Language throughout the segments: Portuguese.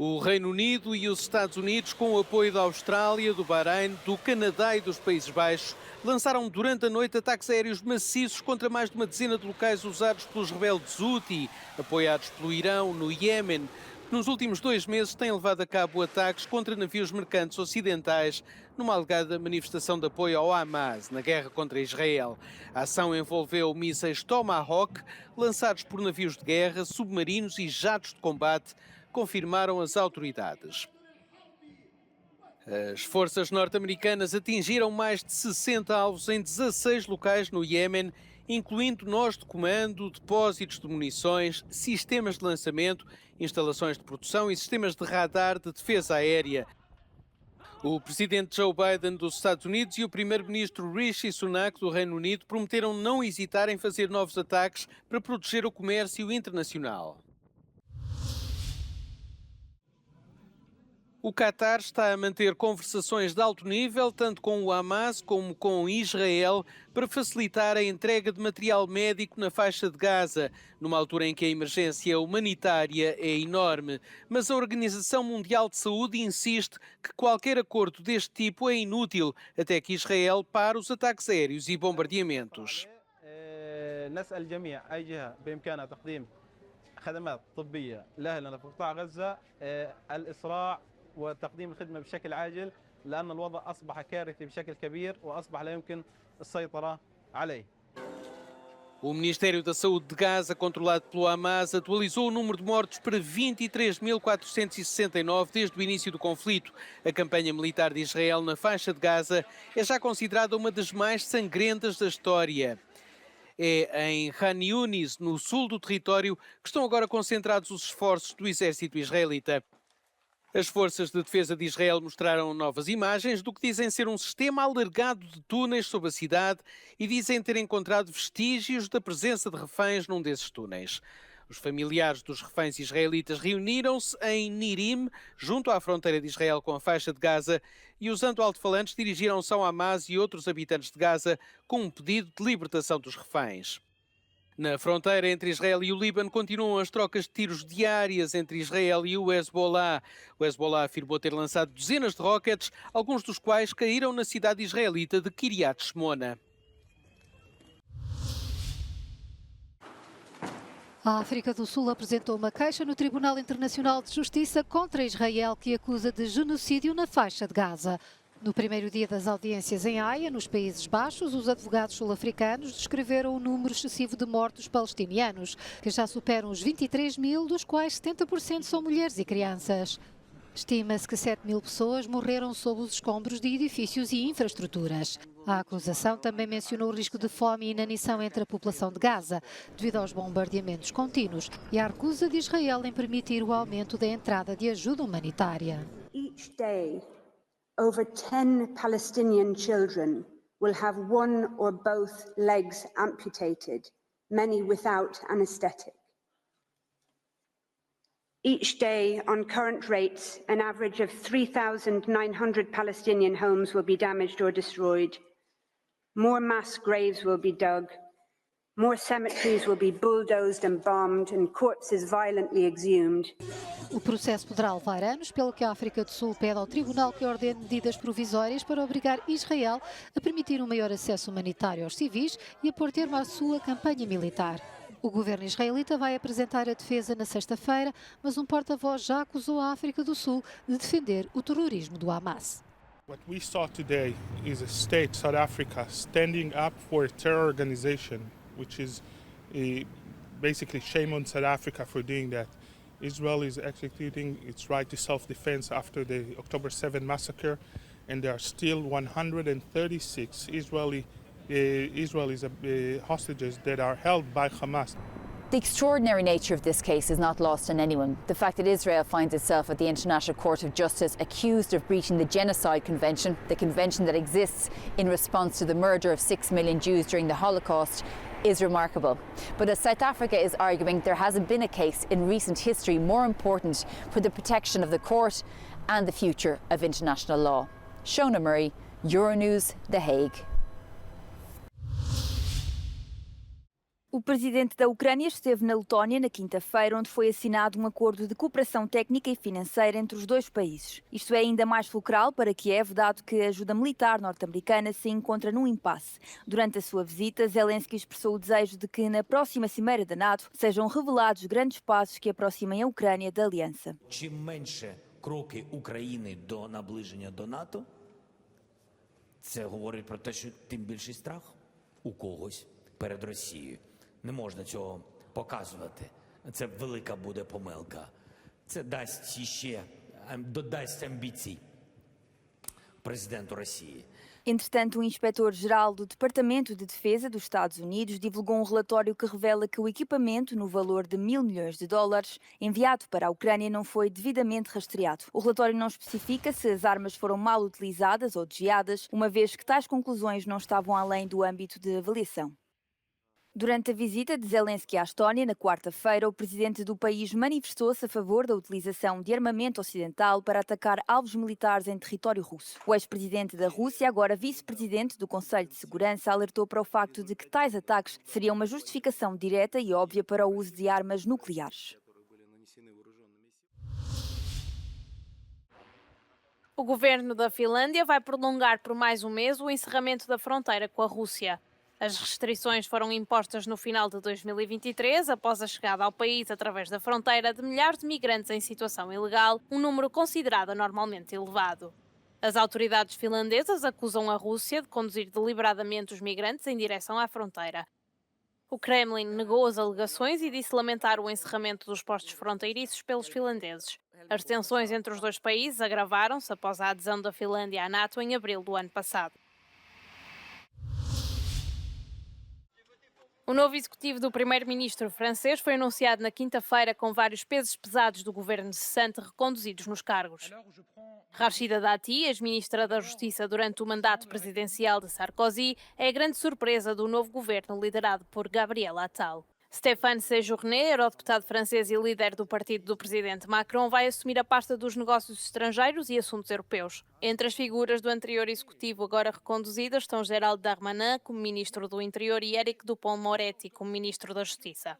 O Reino Unido e os Estados Unidos, com o apoio da Austrália, do Bahrein, do Canadá e dos Países Baixos, lançaram durante a noite ataques aéreos maciços contra mais de uma dezena de locais usados pelos rebeldes Houthi, apoiados pelo Irão, no Iémen. Nos últimos 2 meses têm levado a cabo ataques contra navios mercantes ocidentais numa alegada manifestação de apoio ao Hamas na guerra contra Israel. A ação envolveu mísseis Tomahawk lançados por navios de guerra, submarinos e jatos de combate, confirmaram as autoridades. As forças norte-americanas atingiram mais de 60 alvos em 16 locais no Iémen, incluindo nós de comando, depósitos de munições, sistemas de lançamento, instalações de produção e sistemas de radar de defesa aérea. O presidente Joe Biden dos Estados Unidos e o primeiro-ministro Rishi Sunak do Reino Unido prometeram não hesitar em fazer novos ataques para proteger o comércio internacional. O Qatar está a manter conversações de alto nível, tanto com o Hamas como com Israel, para facilitar a entrega de material médico na faixa de Gaza, numa altura em que a emergência humanitária é enorme. Mas a Organização Mundial de Saúde insiste que qualquer acordo deste tipo é inútil, até que Israel pare os ataques aéreos e bombardeamentos. وتقديم الخدمة بشكل عاجل لأن الوضع أصبح كارثي بشكل كبير وأصبح لا يمكن السيطرة عليه. O Ministério da Saúde de Gaza, controlado pelo Hamas, atualizou o número de mortos para 23.469 desde o início do conflito. A campanha militar de Israel na faixa de Gaza é já considerada uma das mais sangrentas da história. É em Khan Yunis, no sul do território, que estão agora concentrados os esforços do exército israelita. As forças de defesa de Israel mostraram novas imagens do que dizem ser um sistema alargado de túneis sob a cidade e dizem ter encontrado vestígios da presença de reféns num desses túneis. Os familiares dos reféns israelitas reuniram-se em Nirim, junto à fronteira de Israel com a faixa de Gaza, e usando alto-falantes dirigiram-se ao Hamas e outros habitantes de Gaza com um pedido de libertação dos reféns. Na fronteira entre Israel e o Líbano continuam as trocas de tiros diárias entre Israel e o Hezbollah. O Hezbollah afirmou ter lançado dezenas de rockets, alguns dos quais caíram na cidade israelita de Kiryat Shmona. A África do Sul apresentou uma queixa no Tribunal Internacional de Justiça contra Israel, que acusa de genocídio na faixa de Gaza. No primeiro dia das audiências em Haia, nos Países Baixos, os advogados sul-africanos descreveram o número excessivo de mortos palestinianos, que já superam os 23 mil, dos quais 70% são mulheres e crianças. Estima-se que 7 mil pessoas morreram sob os escombros de edifícios e infraestruturas. A acusação também mencionou o risco de fome e inanição entre a população de Gaza, devido aos bombardeamentos contínuos e à recusa de Israel em permitir o aumento da entrada de ajuda humanitária. Over 10 Palestinian children will have one or both legs amputated, many without anesthetic. Each day, on current rates, an average of 3,900 Palestinian homes will be damaged or destroyed. More mass graves will be dug. More cemeteries will be bulldozed and bombed and corpses violently exhumed. O processo poderá levar anos, pelo que a África do Sul pede ao Tribunal que ordene medidas provisórias para obrigar Israel a permitir um maior acesso humanitário aos civis e a pôr termo à sua campanha militar. O governo israelita vai apresentar a defesa na sexta-feira, mas um porta-voz já acusou a África do Sul de defender o terrorismo do Hamas. What we saw today is a state, South Africa, standing up for a terror organization, which is basically shame on South Africa for doing that. Israel is executing its right to self-defense after the October 7 massacre, and there are still 136 Israeli hostages that are held by Hamas. The extraordinary nature of this case is not lost on anyone. The fact that Israel finds itself at the International Court of Justice accused of breaching the Genocide Convention, the convention that exists in response to the murder of 6 million Jews during the Holocaust, is remarkable. But as South Africa is arguing, there hasn't been a case in recent history more important for the protection of the court and the future of international law. Shona Murray, Euronews, The Hague. O presidente da Ucrânia esteve na Letónia na quinta-feira, onde foi assinado um acordo de cooperação técnica e financeira entre os dois países. Isto é ainda mais fulcral para Kiev, dado que a ajuda militar norte-americana se encontra num impasse. Durante a sua visita, Zelensky expressou o desejo de que na próxima cimeira da NATO sejam revelados grandes passos que aproximem a Ucrânia da aliança. Чим менше кроки України до наближення до НАТО, це говорить про те, що тим більший страх у когось перед Росією. Не можна цього показувати. Це велика буде помилка. Це дасть ще, додасть амбіцій президенту Росії. Entretanto, o inspetor-geral do Departamento de Defesa dos Estados Unidos divulgou um relatório que revela que o equipamento, no valor de $1.000 milhões, enviado para a Ucrânia não foi devidamente rastreado. O relatório não especifica se as armas foram mal utilizadas ou desviadas, uma vez que tais conclusões não estavam além do âmbito de avaliação. Durante a visita de Zelensky à Estónia, na quarta-feira, o presidente do país manifestou-se a favor da utilização de armamento ocidental para atacar alvos militares em território russo. O ex-presidente da Rússia, agora vice-presidente do Conselho de Segurança, alertou para o facto de que tais ataques seriam uma justificação direta e óbvia para o uso de armas nucleares. O governo da Finlândia vai prolongar por mais um mês o encerramento da fronteira com a Rússia. As restrições foram impostas no final de 2023, após a chegada ao país através da fronteira de milhares de migrantes em situação ilegal, um número considerado anormalmente elevado. As autoridades finlandesas acusam a Rússia de conduzir deliberadamente os migrantes em direção à fronteira. O Kremlin negou as alegações e disse lamentar o encerramento dos postos fronteiriços pelos finlandeses. As tensões entre os dois países agravaram-se após a adesão da Finlândia à NATO em abril do ano passado. O novo executivo do primeiro-ministro francês foi anunciado na quinta-feira com vários pesos pesados do governo cessante reconduzidos nos cargos. Rachida Dati, ex-ministra da Justiça durante o mandato presidencial de Sarkozy, é a grande surpresa do novo governo liderado por Gabriel Attal. Stéphane Séjourné, eurodeputado francês e líder do partido do presidente Macron, vai assumir a pasta dos negócios estrangeiros e assuntos europeus. Entre as figuras do anterior executivo agora reconduzidas estão Gérald Darmanin como ministro do Interior e Éric Dupond-Moretti como ministro da Justiça.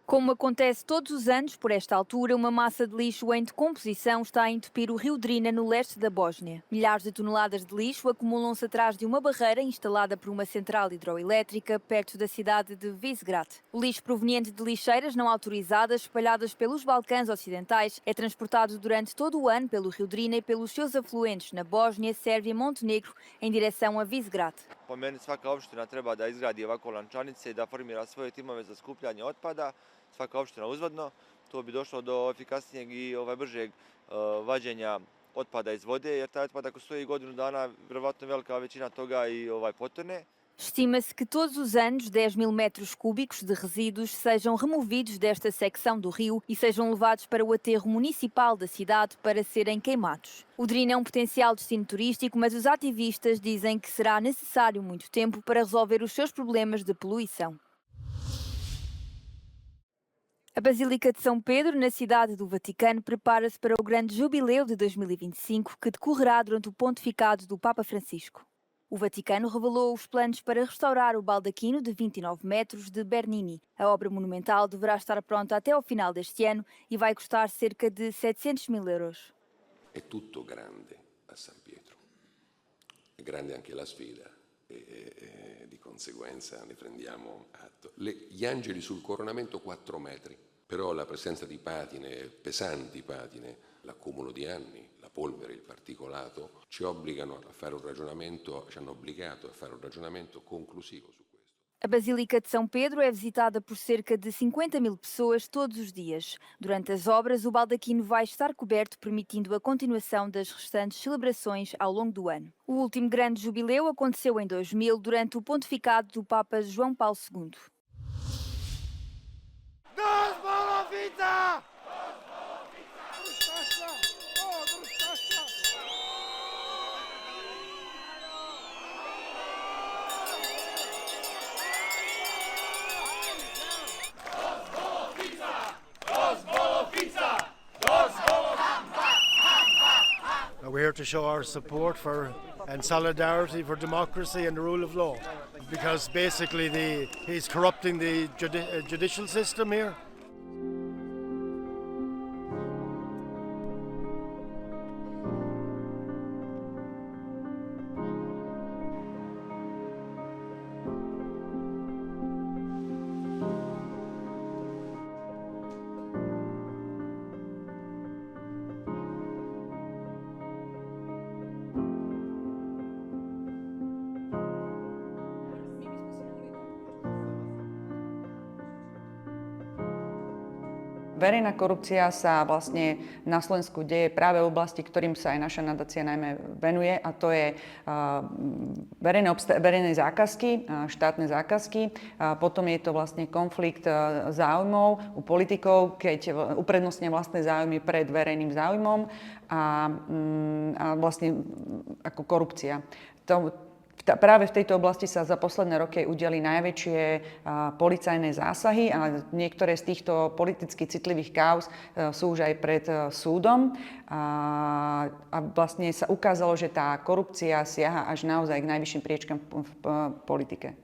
Como acontece todos os anos, por esta altura, uma massa de lixo em decomposição está a entupir o rio Drina, no leste da Bósnia. Milhares de toneladas de lixo acumulam-se atrás de uma barreira instalada por uma central hidroelétrica perto da cidade de Visegrad. O lixo proveniente de lixeiras não autorizadas, espalhadas pelos Balcãs Ocidentais, é transportado durante todo o ano pelo rio Drina e pelos seus afluentes na Bósnia, Sérvia e Montenegro, em direção a Visegrad. Po meni svaka opština treba da izgradi ovako lančanice i da formira svoje timove za skupljanje otpada. Svaka opština uzvodno, to bi došlo do efikasnijeg i bržeg vađenja otpada iz vode, jer taj otpad ako stoji godinu dana, vjerovatno velika većina toga i potone. Estima-se que todos os anos 10.000 metros cúbicos de resíduos sejam removidos desta secção do rio e sejam levados para o aterro municipal da cidade para serem queimados. O Drina é um potencial destino turístico, mas os ativistas dizem que será necessário muito tempo para resolver os seus problemas de poluição. A Basílica de São Pedro, na cidade do Vaticano, prepara-se para o grande jubileu de 2025, que decorrerá durante o pontificado do Papa Francisco. O Vaticano revelou os planos para restaurar o baldaquino de 29 metros de Bernini. A obra monumental deverá estar pronta até ao final deste ano e vai custar cerca de 700.000 euros. È tutto grande a San Pietro. È grande anche la sfida e di conseguenza ne prendiamo atto. Gli angeli sul coronamento 4 metri, però la presenza di patine, pesanti patine, l'accumulo di anni, la polvere, il particolato, ci obbligano a fare un ragionamento, ci hanno obbligato a fare un ragionamento conclusivo su questo. A Basílica de São Pedro é visitada por cerca de 50.000 pessoas todos os dias. Durante as obras, o baldaquino vai estar coberto, permitindo a continuação das restantes celebrações ao longo do ano. O último grande jubileu aconteceu em 2000, durante o pontificado do Papa João Paulo II. We're here to show our support for and solidarity for democracy and the rule of law. because basically he's corrupting the judicial system here. Verejná korupcia sa vlastne na Slovensku deje práve v oblasti, ktorým sa aj naša nadácia najmä venuje, a to je verejné zákazky, štátne zákazky. Potom je to vlastne konflikt záujmov u politikov, keď uprednostnia vlastné záujmy pred verejným záujmom a vlastne ako korupcia. Práve v tejto oblasti sa za posledné roky udiali najväčšie policajné zásahy a niektoré z týchto politicky citlivých káuz sú už aj pred súdom. A vlastne sa ukázalo, že tá korupcia siaha až naozaj k najvyšším priečkam v politike.